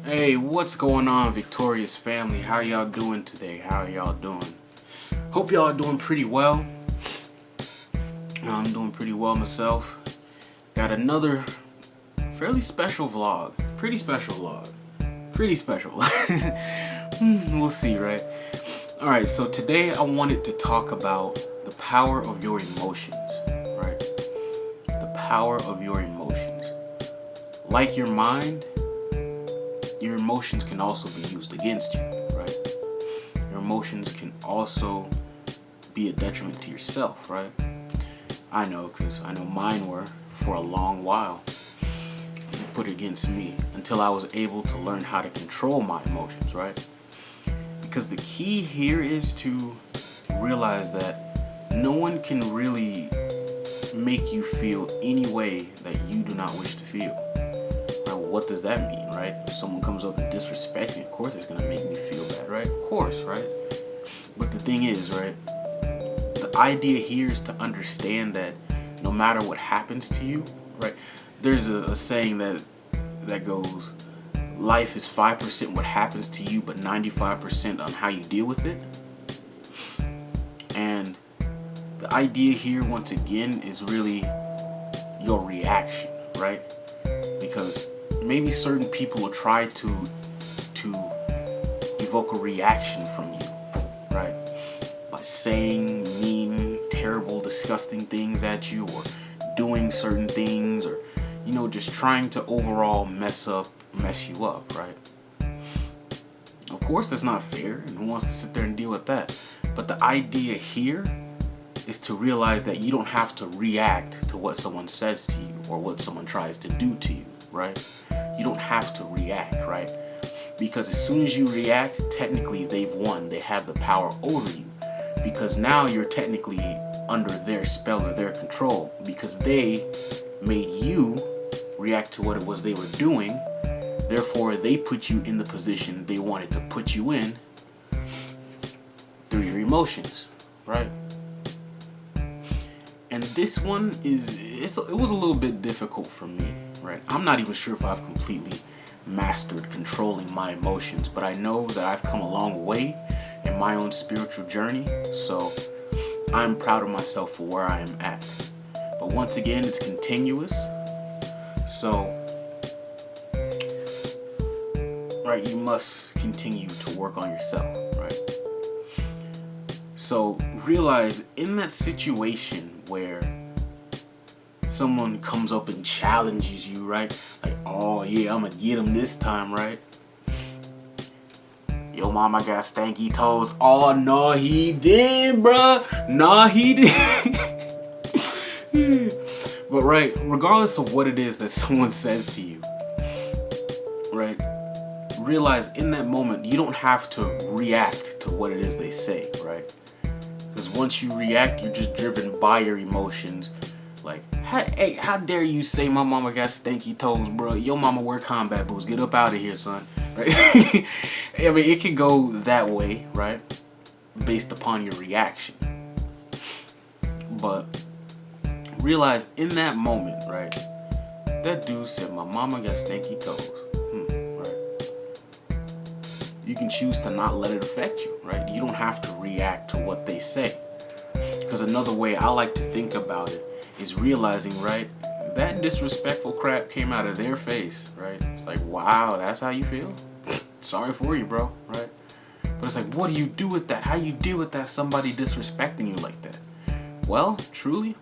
Hey, what's going on, Victorious family? How y'all doing today? How y'all doing? Hope y'all are doing pretty well. I'm doing pretty well myself. Got another fairly special vlog. Pretty special vlog. Pretty special. We'll see, right? Alright, so today I wanted to talk about the power of your emotions, right? The power of your emotions. Like your mind, your emotions can also be used against you, right? Your emotions can also be a detriment to yourself, right? I know, because I know mine were for a long while put against me until I was able to learn how to control my emotions, right? Because the key here is to realize that no one can really make you feel any way that you do not wish to feel. Right? What does that mean, right? If someone comes up and disrespects me, of course it's gonna make me feel bad, right? Of course, right? But the thing is, right, the idea here is to understand that no matter what happens to you, right, there's a saying that goes, life is 5% what happens to you, but 95% on how you deal with it. And the idea here, once again, is really your reaction, right? Because maybe certain people will try to evoke a reaction from you, right? By saying mean, terrible, disgusting things at you, or doing certain things, or just trying to overall mess you up, right? Of course that's not fair, and who wants to sit there and deal with that? But the idea here is to realize that you don't have to react to what someone says to you or what someone tries to do to you, right? You don't have to react, right? Because as soon as you react, technically they've won. They have the power over you. Because now you're technically under their spell or their control, because they made you react to what it was they were doing. Therefore, they put you in the position they wanted to put you in through your emotions, right? And this one it was a little bit difficult for me, right? I'm not even sure if I've completely mastered controlling my emotions, but I know that I've come a long way in my own spiritual journey, so I'm proud of myself for where I am at. But once again, it's continuous, so right, you must continue to work on yourself, right? So realize in that situation where someone comes up and challenges you, right? Like, oh yeah, I'm gonna get him this time, right? Yo, mama got stanky toes. Oh no, he did, bruh. Nah, he did. But right, regardless of what it is that someone says to you, right? Realize in that moment you don't have to react to what it is they say, right? Because once you react, you're just driven by your emotions. Like, hey, how dare you say my mama got stanky toes, bro? Your mama wear combat boots. Get up out of here, son. Right? I mean, it can go that way, right? Based upon your reaction. But realize in that moment, right? That dude said my mama got stanky toes. You can choose to not let it affect you, right? You don't have to react to what they say. Because another way I like to think about it is realizing, right, that disrespectful crap came out of their face, right? It's like, wow, that's how you feel? Sorry for you, bro, right? But it's like, what do you do with that? How you deal with that, somebody disrespecting you like that? Well, truly,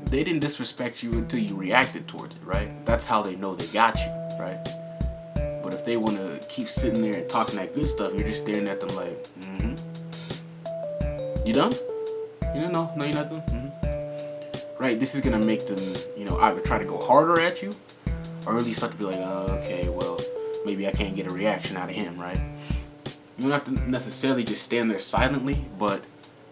they didn't disrespect you until you reacted towards it, right? That's how they know they got you, right? But if they want to keep sitting there and talking that good stuff, you're just staring at them like, You done? You didn't know? No, you're not done? Right? This is going to make them, either try to go harder at you, or really start to be like, okay, well, maybe I can't get a reaction out of him, right? You don't have to necessarily just stand there silently, but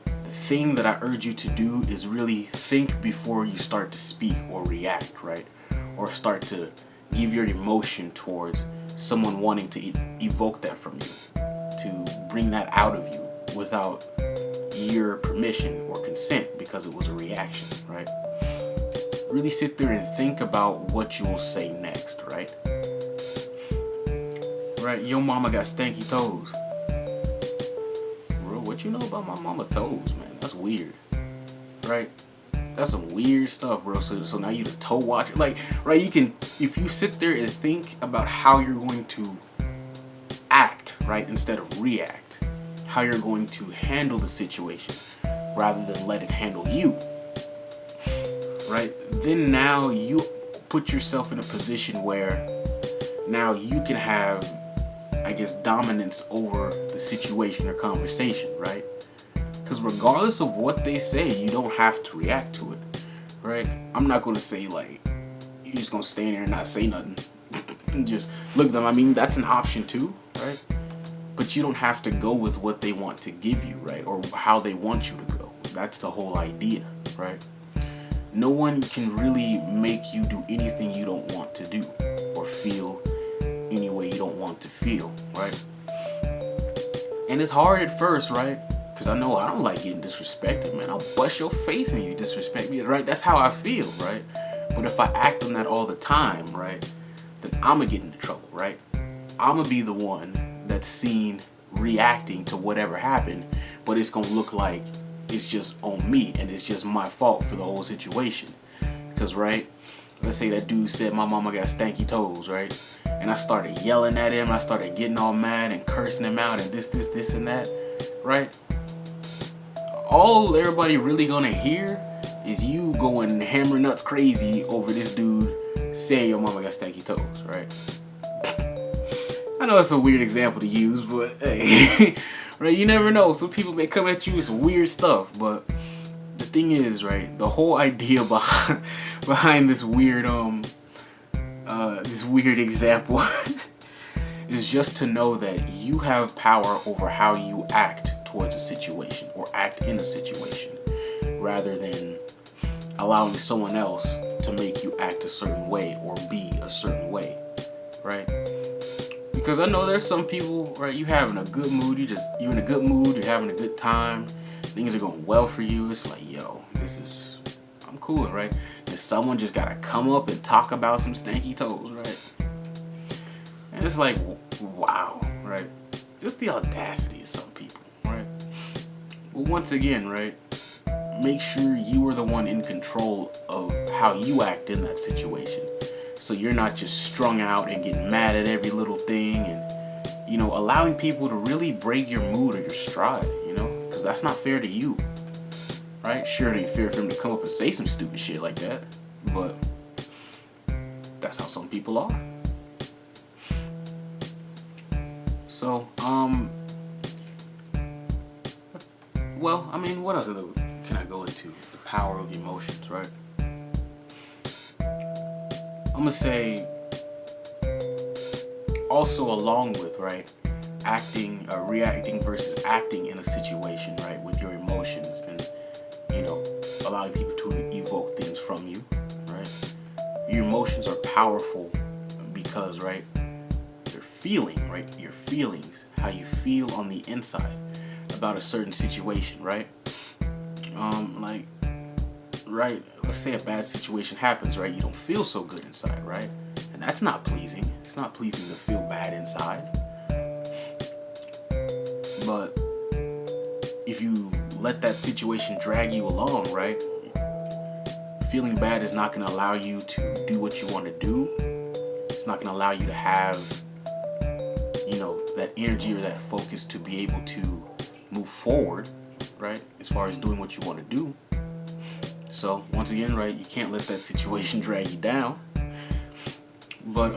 the thing that I urge you to do is really think before you start to speak or react, right? Or start to give your emotion towards someone wanting to evoke that from you, to bring that out of you without your permission or consent because it was a reaction, right? Really sit there and think about what you will say next, right? right? Your mama got stanky toes. Bro, what you know about my mama toes, man? That's weird, right? That's some weird stuff, bro. So now you the toe watcher, like, right? You can, if you sit there and think about how you're going to act, right, instead of react, how you're going to handle the situation rather than let it handle you, right? Then now you put yourself in a position where now you can have, I guess, dominance over the situation or conversation, right? Because regardless of what they say, you don't have to react to it, right? I'm not going to say, like, you're just going to stand there and not say nothing and just look at them. I mean, that's an option too, right? But you don't have to go with what they want to give you, right? Or how they want you to go. That's the whole idea, right? No one can really make you do anything you don't want to do or feel any way you don't want to feel, right? And it's hard at first, right? Because I know I don't like getting disrespected, man. I'll bust your face and you disrespect me, right? That's how I feel, right? But if I act on that all the time, right, then I'm going to get into trouble, right? I'm going to be the one that's seen reacting to whatever happened, but it's going to look like it's just on me and it's just my fault for the whole situation. Because, right, let's say that dude said my mama got stanky toes, right? And I started yelling at him. I started getting all mad and cursing him out and this and that, right? All everybody really gonna hear is you going hammer nuts crazy over this dude saying your mama got stanky toes, right? I know it's a weird example to use, but hey, right? You never know. Some people may come at you with some weird stuff, but the thing is, right? The whole idea behind this weird example is just to know that you have power over how you act towards a situation or act in a situation, rather than allowing someone else to make you act a certain way or be a certain way, right? Because I know there's some people, right, you having a good mood, you're in a good mood, you're having a good time, things are going well for you. It's like, yo, I'm cool, right? And someone just gotta come up and talk about some stanky toes, right? And it's like, wow, right? Just the audacity of some people, right? But once again, right, make sure you are the one in control of how you act in that situation. So you're not just strung out and getting mad at every little thing and, you know, allowing people to really break your mood or your stride, you know, because that's not fair to you, right? Sure, it ain't fair for them to come up and say some stupid shit like that, but that's how some people are. So, well, I mean, what else can I go into? The power of emotions, right? I'm gonna say also along with, right, reacting versus acting in a situation, right, with your emotions and, you know, allowing people to evoke things from you, right? Your emotions are powerful because, right, your feeling, right, your feelings, how you feel on the inside about a certain situation, right? Like, right, let's say a bad situation happens, right? You don't feel so good inside, right? And that's not pleasing. It's not pleasing to feel bad inside. But if you let that situation drag you along, right? Feeling bad is not going to allow you to do what you want to do. It's not going to allow you to have, you know, that energy or that focus to be able to move forward, right? As far as doing what you want to do. So once again, right, you can't let that situation drag you down. But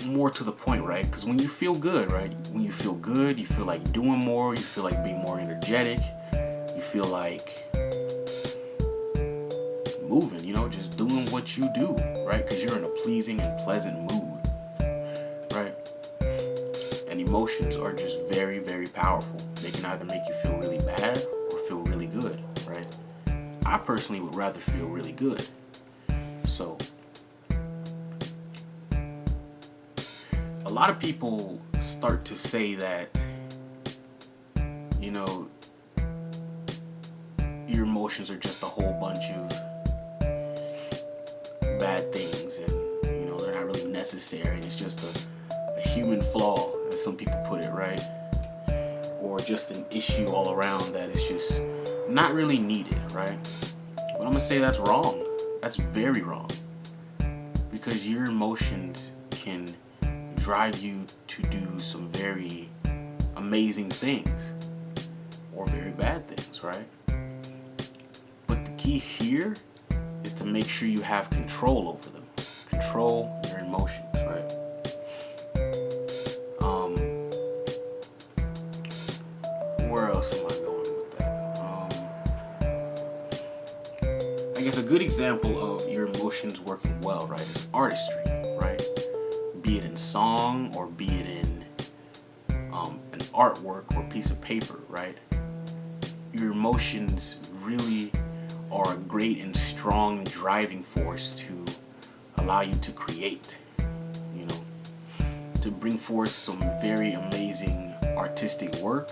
more to the point, right? Because when you feel good, right? When you feel good, you feel like doing more, you feel like being more energetic, you feel like moving, you know, just doing what you do, right? Because you're in a pleasing and pleasant mood, right? And emotions are just very, very powerful. They can either make you feel really bad or feel really good, right? I personally would rather feel really good. So a lot of people start to say that, you know, your emotions are just a whole bunch of bad things and, you know, they're not really necessary and it's just a human flaw. as some people put it, right? Or just an issue all around that is just not really needed, right? But I'm gonna say that's wrong. That's very wrong. Because your emotions can drive you to do some very amazing things or very bad things, right? But the key here is to make sure you have control over them. Control your emotions, right? Where else am I going with that? I guess a good example of your emotions working well, right, is artistry, right? Be it in song or be it in an artwork or piece of paper, right? Your emotions really are a great and strong driving force to allow you to create, you know, to bring forth some very amazing artistic work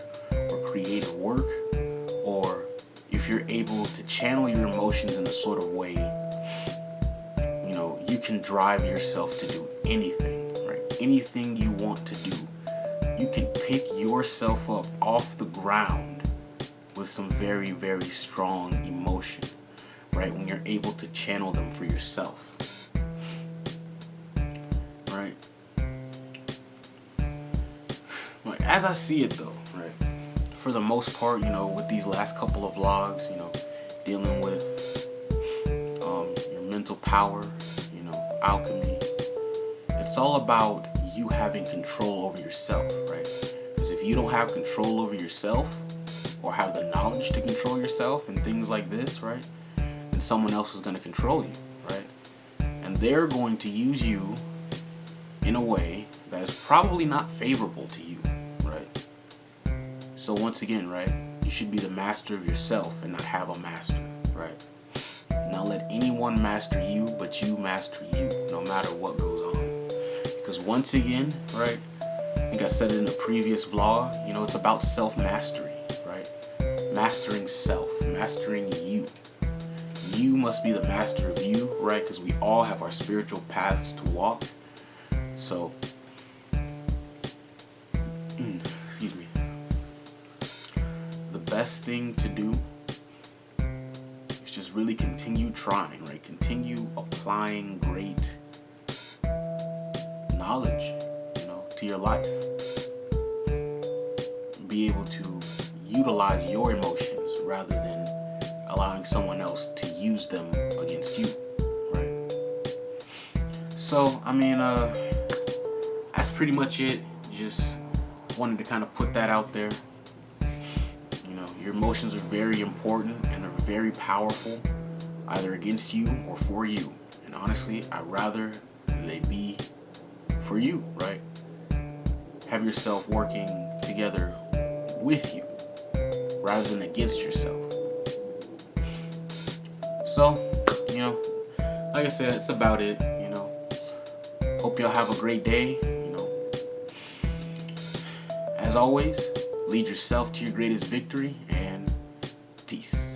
or creative work, or if you're able to channel your emotions in a sort of way, you know, you can drive yourself to do anything, right? Anything you want to do. You can pick yourself up off the ground with some very, very strong emotion, right? When you're able to channel them for yourself, right? Like, as I see it though, right? For the most part, you know, with these last couple of vlogs, you know, dealing with your mental power, you know, alchemy, it's all about you having control over yourself, right? Because if you don't have control over yourself or have the knowledge to control yourself and things like this, right, then someone else is going to control you, right? And they're going to use you in a way that is probably not favorable to you, right? So once again, right, you should be the master of yourself and not have a master, right? Not let anyone master you, but you master you, no matter what goes on. Because once again, right, I think I said it in a previous vlog, you know, it's about self-mastery, right? Mastering self, mastering you. You must be the master of you, right? Because we all have our spiritual paths to walk. So, excuse me. The best thing to do is just really continue trying, right? Continue applying great knowledge, you know, to your life. Be able to utilize your emotions rather than allowing someone else to use them against you, right? So, I mean, that's pretty much it. Just wanted to kind of put that out there. You know, your emotions are very important and they're very powerful, either against you or for you. And honestly, I'd rather they be for you, right? Have yourself working together with you rather than against yourself. So, you know, like I said, it's about it, you know. Hope y'all have a great day, you know. As always, lead yourself to your greatest victory, and peace.